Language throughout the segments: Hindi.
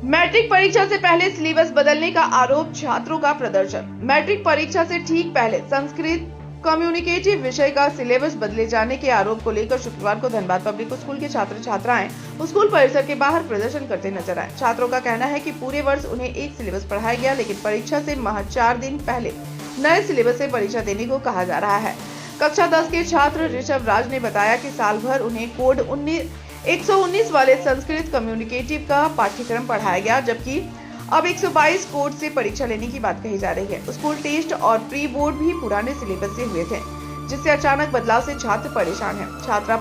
मैट्रिक परीक्षा से पहले सिलेबस बदलने का आरोप, छात्रों का प्रदर्शन। मैट्रिक परीक्षा से ठीक पहले संस्कृत कम्युनिकेटिव विषय का सिलेबस बदले जाने के आरोप को लेकर शुक्रवार को धनबाद पब्लिक स्कूल के छात्र छात्राएं स्कूल परिसर के बाहर प्रदर्शन करते नजर आए। छात्रों का कहना है कि पूरे वर्ष उन्हें एक सिलेबस पढ़ाया गया, लेकिन परीक्षा से महज 4 दिन पहले नए सिलेबस से परीक्षा देने को कहा जा रहा है। कक्षा 10 के छात्र ऋषभ राज ने बताया कि साल भर उन्हें कोड 119 वाले संस्कृत कम्युनिकेटिव का पाठ्यक्रम पढ़ाया गया, जबकि अब 122 कोड से परीक्षा लेने की बात कही जा रही है। स्कूल टेस्ट और प्री बोर्ड भी पुराने सिलेबस से हुए थे, जिससे अचानक बदलाव से छात्र परेशान हैं। छात्रा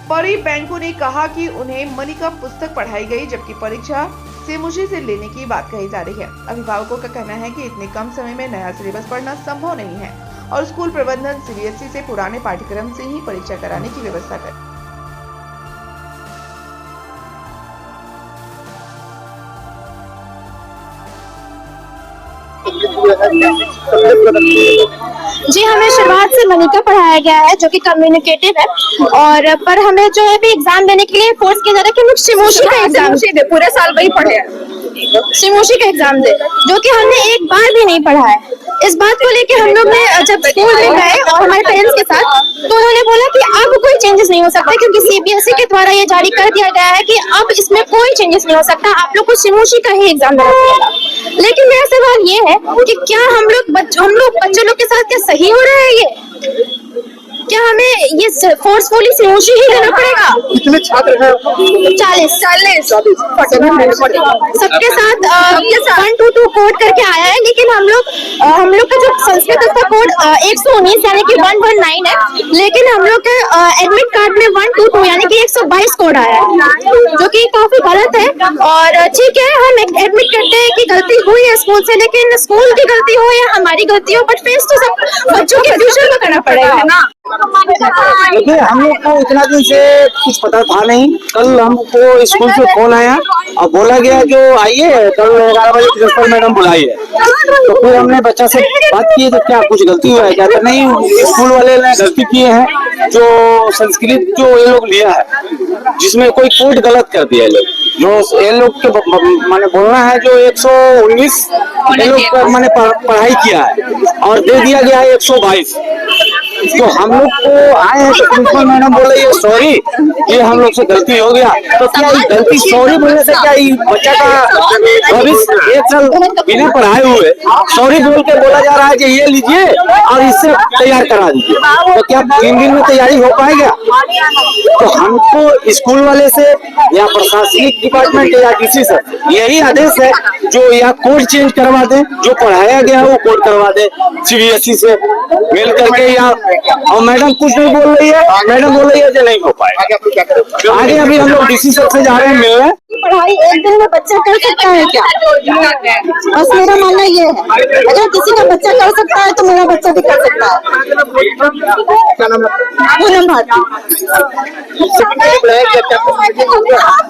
परी बैंको ने कहा कि उन्हें मनी का पुस्तक पढ़ाई गई, जबकि परीक्षा सेमुशी से लेने की बात कही जा रही है। अभिभावकों का कहना है कि इतने कम समय में नया सिलेबस पढ़ना संभव नहीं है और स्कूल प्रबंधन सीबीएसई से पुराने पाठ्यक्रम से ही परीक्षा कराने की व्यवस्था करे। जी, हमें शुरुआत से मनी का पढ़ाया गया है, जो कि कम्युनिकेटिव है, और पर हमें जो है भी एग्जाम देने के लिए फोर्स किया जा रहा है कि हम लोग सिमोशी का एग्जाम दे। पूरे साल वही पढ़े हैं, सिमोशी का एग्जाम दे, जो कि हमने एक बार भी नहीं पढ़ा है। इस बात को लेके हम लोग ने जब स्कूल में गए और हमारे पेरेंट्स के साथ, तो उन्होंने बोला कि अब कोई चेंजेस नहीं हो सकता, क्योंकि सीबीएसई के द्वारा ये जारी कर दिया गया है कि अब इसमें कोई चेंजेस नहीं हो सकता, आप लोग को सिमोशी का ही एग्जाम देना पड़ेगा। लेकिन मेरा सवाल ये है कि क्या हम लोग बच्चों लोग के साथ क्या सही हो रहा है? ये क्या हमें ये फोर्सफुली सिमोशी ही देना पड़ेगा? कितने छात्र हैं? 40 सबके साथ 122 कोड करके आया है, लेकिन हम लोग का जो संस्कृत का कोड 119 यानी कि 119 है, लेकिन हम लोग के एडमिट कार्ड में 122 यानी कि 122 कोड आया है, जो कि काफी गलत है। और ठीक है, हम एडमिट करते हैं कि गलती हुई है स्कूल से, लेकिन स्कूल की गलती हो या हमारी गलती हो, बट फेस तो सब बच्चों के फ्यूचर में करना पड़ेगा ना। देखिए, हम लोग को इतना दिन से कुछ पता था नहीं। कल हमको स्कूल से फोन आया और बोला गया जो आइए कल 11 बजे प्रिंसिपल मैडम बुलाई है। तो फिर हमने बच्चा से बात की तो क्या कुछ गलती हुआ है क्या? तो नहीं, स्कूल वाले ने गलती किए हैं, जो संस्कृत जो ये लोग लिया है जिसमें कोई कोड गलत कर दिया है। जो ये लोग के माने बोलना है जो 119 ये लोग मैंने पढ़ाई किया है और दे दिया गया है 122। तो हम लोग को आए हैं तो प्रिंसिपल मैडम बोल रही है सॉरी, ये हम लोग से गलती हो गया। तो क्या ये गलती सॉरी बोलने से क्या ये बच्चा का भविष्य 1 साल बिना पढ़ाए हुए सॉरी बोल के बोला जा रहा है कि ये लीजिए और इससे तैयार करा दीजिए? तो क्या 3 दिन में तैयारी हो पाएगा? तो हमको स्कूल वाले से या प्रशासनिक डिपार्टमेंट या किसी से यही आदेश है जो या कोड चेंज करवा दे, जो पढ़ाया गया है वो कोड करवा दे सीबीएसई से मिल करके, या और मैडम कुछ नहीं बोल रही है, मैडम बोल रही है कि नहीं हो पाएगा। आगे अभी हम लोग डीसी सर से जा रहे हैं मिलने। पढ़ाई एक दिन में बच्चा कर सकता है क्या? बस मेरा मानना ये है, अगर किसी का बच्चा कर सकता है तो मेरा बच्चा भी कर सकता है।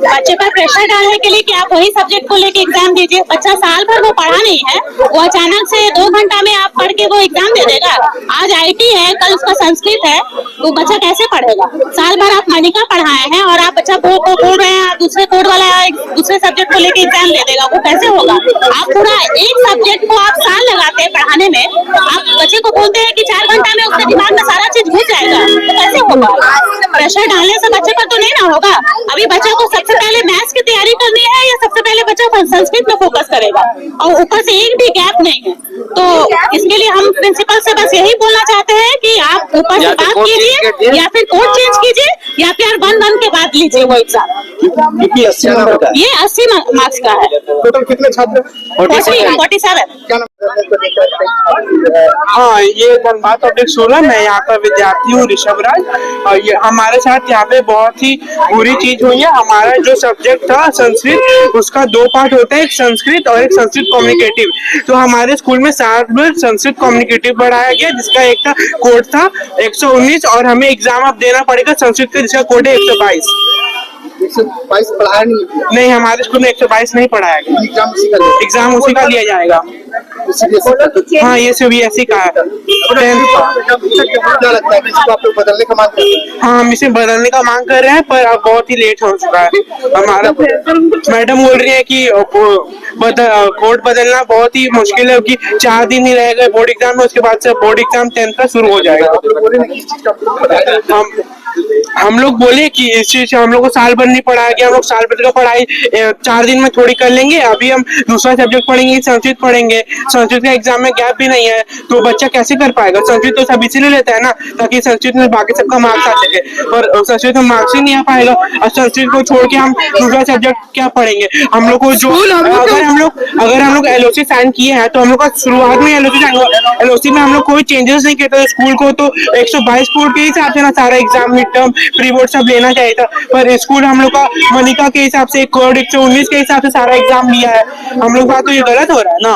बच्चे पर प्रेशर डालने के लिए कि आप वही सब्जेक्ट को लेके एग्जाम दीजिए। बच्चा साल भर वो पढ़ा नहीं है, वो अचानक से 2 घंटा में आप पढ़ के वो एग्जाम दे देगा। आज आईटी है, कल उसका संस्कृत है, वो बच्चा कैसे पढ़ेगा? साल भर आप मनी का पढ़ाए हैं और आप बच्चा बोल रहे हैं दूसरे कोड वाला दूसरे सब्जेक्ट को लेके एग्जाम दे देगा, वो कैसे होगा? आप पूरा एक सब्जेक्ट को आप साल लगाते हैं पढ़ाने में, आप बच्चे को बोलते हैं कि 4 घंटा में उसके दिमाग में सारा चीज घुस जाएगा, तो कैसे होगा? प्रेशर डालने से बच्चे पर तो नहीं ना होगा। अभी बच्चा को सबसे पहले मैथ्स की तैयारी करनी है या सबसे पहले बच्चा संस्कृत में फोकस करेगा? और ऊपर से एक भी गैप नहीं है। तो इसके लिए हम प्रिंसिपल से बस यही बोलना चाहते हैं कि आप ऊपर से बात कीजिए या फिर कोड चेंज कीजिए या फिर 1 के बाद लीजिए वो एग्जाम। ये 80 मार्क्स का है। टोटल कितने छात्र? 47। हाँ, ये धनबाद पब्लिक स्कूल है। मैं यहाँ का विद्यार्थी हूँ ऋषभ राज, और ये हमारे साथ यहाँ पे बहुत ही बुरी चीज हुई है। हमारा जो सब्जेक्ट था संस्कृत, उसका 2 पार्ट होते हैं, एक संस्कृत और एक संस्कृत कम्युनिकेटिव। तो हमारे स्कूल में साल भर संस्कृत कम्युनिकेटिव पढ़ाया गया, जिसका एक का कोड था 119 और हमें एग्जाम अब देना पड़ेगा संस्कृत का, जिसका कोड है 122। 122 पढ़ाया नहीं नहीं, हमारे स्कूल में 122 नहीं पढ़ाया गया। एग्जाम उसी का लिया जाएगा। हाँ, ये CBSE का है। क्या लगता है कि इसको आप लोग बदलने का मांग करते हैं? हाँ, हम इसे बदलने का मांग कर रहे हैं, पर अब बहुत ही लेट हो चुका है। हमारा मैडम बोल रही है कि कोड बदलना बहुत ही मुश्किल है, क्योंकि 4 दिन ही रह गए बोर्ड एग्जाम में, उसके बाद से बोर्ड एग्जाम 10th का शुरू हो जाएगा। हम लोग बोले कि इस चीज से हम लोग को साल भर नहीं पढ़ाया गया, हम लोग साल भर का पढ़ाई 4 दिन में थोड़ी कर लेंगे। अभी हम दूसरा सब्जेक्ट पढ़ेंगे, संस्कृत पढ़ेंगे। संस्कृत का एग्जाम में गैप भी नहीं है, तो बच्चा कैसे कर पाएगा? संस्कृत तो सब इसीलिए लेता है ना, ताकि संस्कृत में बाकी सबका मार्क्स आ सके, पर संस्कृत में मार्क्स ही नहीं आ पाएगा। और संस्कृत को छोड़ के हम दूसरा सब्जेक्ट क्या पढ़ेंगे? हम लोग को जो अगर हम लोग LOC साइन किए हैं, तो हम लोग का शुरुआत में LOC में हम लोग कोई चेंजेस नहीं किए थे। स्कूल को तो 122 कोड के हिसाब से ना सारा exam, mid term, pre board सब लेना चाहिए था, पर स्कूल हम लोग का मनिका के हिसाब से कोड 119 के हिसाब से सारा एग्जाम लिया है। हम लोग का तो ये गलत हो रहा है ना।